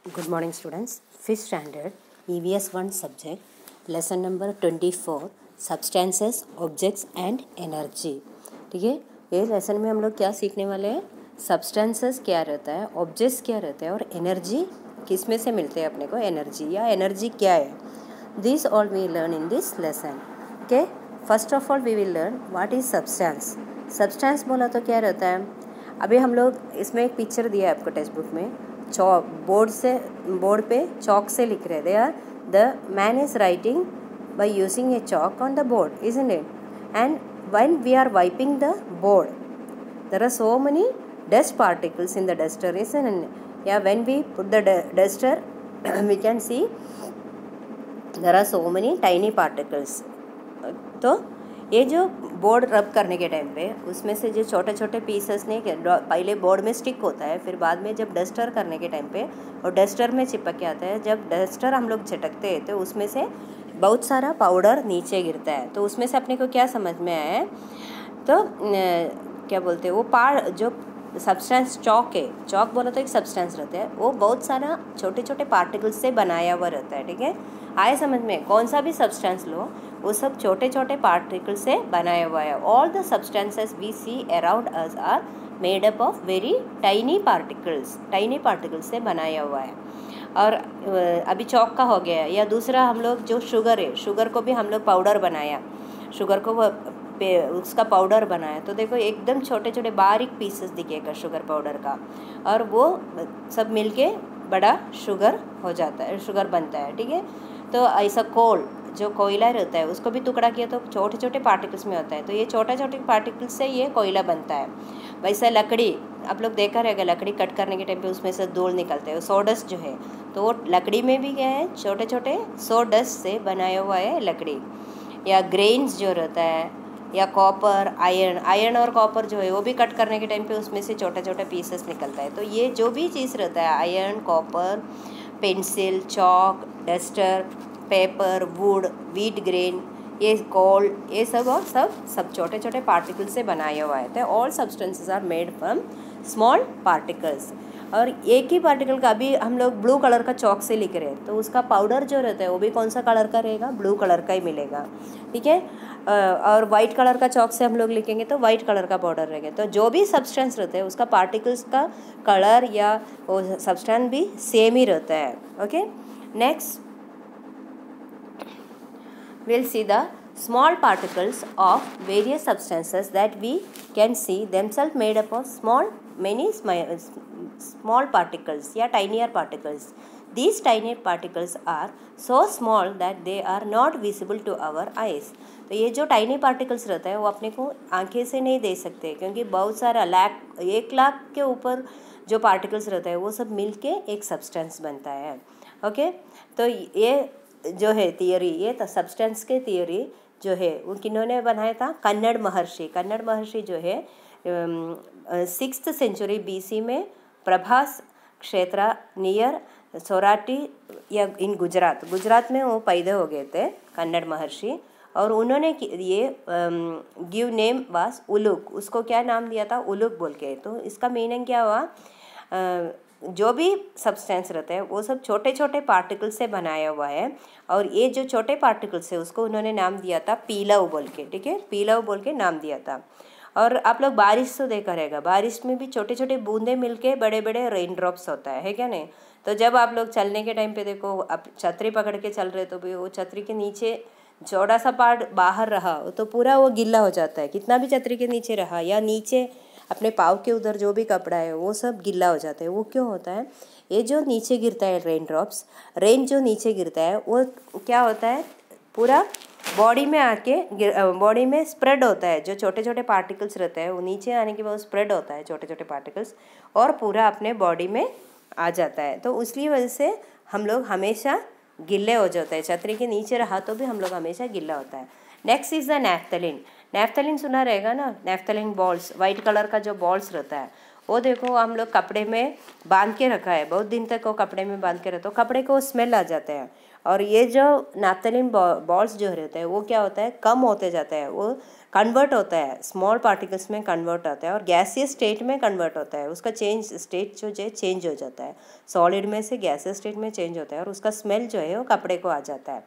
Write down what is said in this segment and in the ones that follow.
Good morning students. 5th standard EVS 1 subject lesson number 24 substances, objects and energy. ठीक है, ये lesson में हम लोग क्या सीखने वाले हैं? सब्सटेंसेस क्या रहता है, ऑब्जेक्ट्स क्या रहते हैं और एनर्जी किस में से मिलते हैं अपने को, एनर्जी या एनर्जी क्या है. This all we learn in this lesson. Okay, first of all we will learn what is substance. Substance बोला तो क्या रहता है. अभी हम लोग इसमें एक पिक्चर दिया है आपको टेक्स्ट बुक में. चौक बोर्ड पे चौक से लिख रहे. They are the man is writing by using a chalk on the board, isn't it? And when we are wiping the board, there are so many dust particles in the duster, isn't it? Yeah, when we put the duster we can see there are so many tiny particles. तो ये जो board रब करने के time पे उसमें से जो छोटे छोटे पीसेस ने पहले बोर्ड में स्टिक होता है, फिर बाद में जब डस्टर करने के टाइम पे और डस्टर में चिपक के आता है, जब डस्टर हम लोग झटकते हैं तो उसमें से बहुत सारा पाउडर नीचे गिरता है. तो उसमें से अपने को क्या समझ में आया है, तो क्या बोलते हैं वो जो सब्सटेंस चौक है, चौक बोला तो एक सब्सटेंस रहता है, वो बहुत सारा छोटे छोटे पार्टिकल्स से बनाया हुआ रहता है. ठीक है, आए समझ में. कौन सा भी सब्सटेंस लो वो सब छोटे छोटे पार्टिकल से बनाया हुआ है. All the substances we see around us are made up of very tiny particles से बनाया हुआ है. और अभी चौक का हो गया. या दूसरा हम लोग जो शुगर है, शुगर को भी हम लोग पाउडर बनाया, शुगर को उसका पाउडर बनाया. तो देखो एकदम छोटे छोटे बारीक पीसेस दिखेगा शुगर पाउडर का, और वो सब मिलके बड़ा शुगर हो जाता है, शुगर बनता है. ठीक है, तो ऐसा कोल जो कोयला रहता है उसको भी टुकड़ा किया तो छोटे छोटे पार्टिकल्स में होता है. तो ये छोटे छोटे पार्टिकल्स से ये कोयला बनता है. वैसे लकड़ी आप लोग देखा रहेगा, लकड़ी कट करने के टाइम पे उसमें से धूल निकलता है, सोडस्ट जो है, तो वो लकड़ी में भी क्या है, छोटे छोटे सोडस्ट से बनाया हुआ है लकड़ी. या ग्रेन्स जो रहता है, या कॉपर, आयरन और कॉपर जो है वो भी कट करने के टाइम पे उसमें से छोटे छोटे पीसेस निकलता है. तो ये जो भी चीज़ रहता है, iron, copper, pencil, chalk, duster, paper, would, wheat grain, ये कोल, ये सब और सब छोटे छोटे पार्टिकल से बनाया हुआ है. तो all substances are made from small particles. और एक ही पार्टिकल का अभी हम लोग ब्लू कलर का चौक से लिख रहे हैं, तो उसका पाउडर जो रहता है वो भी कौन सा कलर का रहेगा, ब्लू कलर का ही मिलेगा. ठीक है, और वाइट कलर का चौक से हम लोग लिखेंगे तो वाइट कलर का पाउडर रहेगा. तो जो भी सब्सटेंस रहता है उसका पार्टिकल्स का कलर या वो सब्सटेंस भी सेम ही रहता है. Okay, next we'll see the small particles of various substances that we can see themselves made up of many small particles या tinier particles. These tiny particles are so small that they are not visible to our eyes. तो ये जो tiny particles रहता है वो अपने को आंखें से नहीं देख सकते, क्योंकि बहुत सारा 1 लाख के ऊपर जो particles रहता है वो सब मिलके एक substance बनता है. ओके, तो ये जो है थियोरी, ये तो सब्सटेंस के थियोरी जो है वो किन्होंने बनाया था, कन्नड़ महर्षि जो है 6th सेंचुरी BC में प्रभास क्षेत्र नियर सोराटी या इन गुजरात में वो पैदा हो गए थे कन्नड़ महर्षि. और उन्होंने ये गिव नेम वास उलुक, उसको क्या नाम दिया था, उलुक बोल के. तो इसका मीनिंग क्या हुआ, जो भी सब्सटेंस रहता है वो सब छोटे छोटे पार्टिकल से बनाया हुआ है. और ये जो छोटे पार्टिकल्स है उसको उन्होंने नाम दिया था पीलव बोल के. ठीक है, पीलव बोल के नाम दिया था. और आप लोग बारिश तो देखा रहेगा, बारिश में भी छोटे छोटे बूंदे मिलके बड़े बड़े रेन ड्रॉप्स होता है क्या नहीं. तो जब आप लोग चलने के टाइम पे देखो, आप छतरी पकड़ के चल रहे तो भी वो छतरी के नीचे छोटा सा पार्ट बाहर रहा तो पूरा वो गीला हो जाता है. कितना भी छतरी के नीचे रहा या नीचे अपने पाँव के उधर जो भी कपड़ा है वो सब गीला हो जाता है. वो क्यों होता है, ये जो नीचे गिरता है रेन जो नीचे गिरता है वो क्या होता है, पूरा बॉडी में आके बॉडी में स्प्रेड होता है. जो छोटे छोटे पार्टिकल्स रहते हैं वो नीचे आने के बाद स्प्रेड होता है छोटे छोटे पार्टिकल्स, और पूरा अपने बॉडी में आ जाता है. तो उसकी वजह से हम लोग हमेशा गिल्ले हो जाते हैं. छतरी के नीचे रहा तो भी हम लोग हमेशा गिल्ला होता है. Next is the naphthalene. Naphthalene सुना रहेगा ना, नैफ्थलीन बॉल्स, वाइट कलर का जो बॉल्स रहता है वो देखो हम लोग कपड़े में बांध के रखा है, बहुत दिन तक वो कपड़े में बांध के रहता है, कपड़े को स्मेल आ जाता है। और ये जो नैप्थलीन बॉल्स जो रहते हैं वो क्या होता है, कम होते जाता है, वो कन्वर्ट होता है, स्मॉल पार्टिकल्स में कन्वर्ट होता है और गैसियस स्टेट में कन्वर्ट होता है। उसका चेंज स्टेट जो है चेंज हो जाता है, सॉलिड में से गैसियस स्टेट में चेंज होता है और उसका स्मेल जो है वो कपड़े को आ जाता है।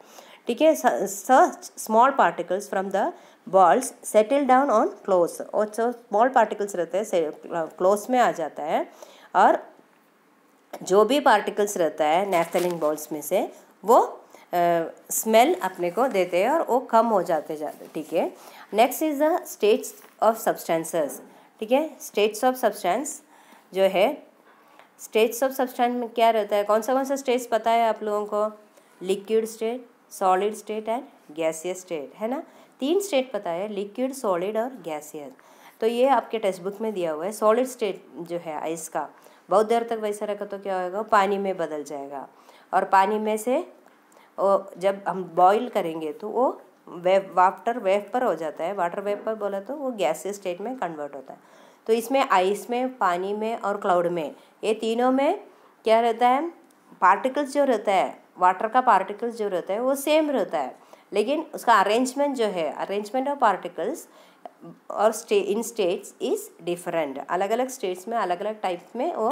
ठीक है, such small particles from the balls settle down on clothes, और जो स्मॉल पार्टिकल्स रहते हैं क्लोथ्स में आ जाता है, और जो भी पार्टिकल्स रहता है नैप्थलीन बॉल्स में से वो स्मेल अपने को देते हैं और वो कम हो जाते। ठीक है, next is the states of substances. ठीक है, स्टेट्स ऑफ सब्सटेंस जो है, स्टेट्स ऑफ सब्सटेंस में क्या रहता है, कौन सा स्टेट्स पता है आप लोगों को, liquid state, solid state and gaseous state, है ना। 3 स्टेट पता है, लिक्विड, सॉलिड और गैसियस। तो ये आपके टेक्स्ट बुक में दिया हुआ है। सॉलिड स्टेट जो है आइस का, बहुत देर तक वैसा रखा तो क्या होगा, पानी में बदल जाएगा, और पानी में से जब हम बॉईल करेंगे तो वो वाटर वेपर हो जाता है, वाटर वेपर बोला तो वो गैसियस स्टेट में कन्वर्ट होता है। तो इसमें आइस में, पानी में और क्लाउड में, ये तीनों में क्या रहता है, पार्टिकल्स जो रहता है, वाटर का पार्टिकल्स जो रहता है वो सेम रहता है, लेकिन उसका अरेंजमेंट जो है, अरेंजमेंट ऑफ पार्टिकल्स और इन स्टेट्स इज डिफरेंट। अलग अलग स्टेट्स में अलग अलग टाइप में वो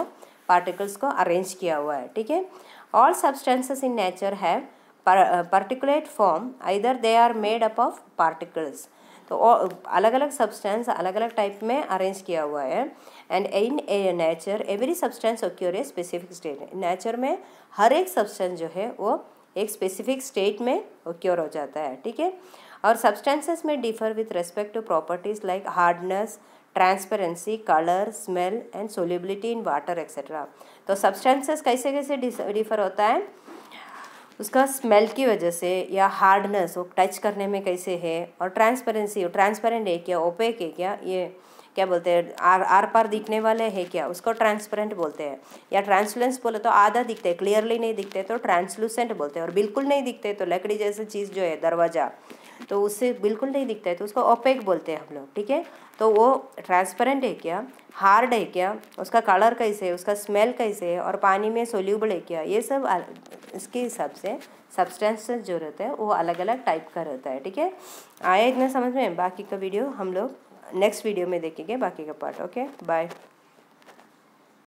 पार्टिकल्स को अरेंज किया हुआ है। ठीक है, all substances in nature have particulate form, either they are made up of particles। तो अलग अलग सब्सटेंस अलग अलग टाइप में अरेंज किया हुआ है। And in nature every substance occur a specific state, nature में हर एक सब्सटेंस जो है वो एक स्पेसिफिक स्टेट में ओक्योर हो जाता है। ठीक है, और सब्सटेंसेस में differ with respect to properties like hardness, transparency, colour, smell and solubility in water etcetera. तो सब्सटेंसेस कैसे कैसे डिफर होता है, उसका स्मेल की वजह से, या हार्डनेस वो टच करने में कैसे है, और ट्रांसपेरेंसी, ट्रांसपेरेंट है क्या, ओपेक है क्या, ये क्या बोलते हैं, आर पार दिखने वाले है क्या, उसको ट्रांसपेरेंट बोलते हैं। या ट्रांसलुसेंट बोले तो आधा दिखते हैं, क्लियरली नहीं दिखते तो ट्रांसलुसेंट बोलते हैं, और बिल्कुल नहीं दिखते तो लकड़ी जैसी चीज़ जो है दरवाज़ा, तो उससे बिल्कुल नहीं दिखता है तो उसको ओपेक बोलते हैं हम लोग। ठीक है, तो वो ट्रांसपेरेंट है क्या, हार्ड है क्या, उसका कलर कैसे है, उसका स्मेल कैसे है, और पानी में सोल्यूबल है क्या, ये सब इसके हिसाब से सब्सटेंसेस जो रहते हैं वो अलग अलग टाइप का रहता है। ठीक है, आया इतना समझ में। बाकी का वीडियो हम लोग नेक्स्ट वीडियो में देखेंगे, बाकी का पार्ट। Okay, bye.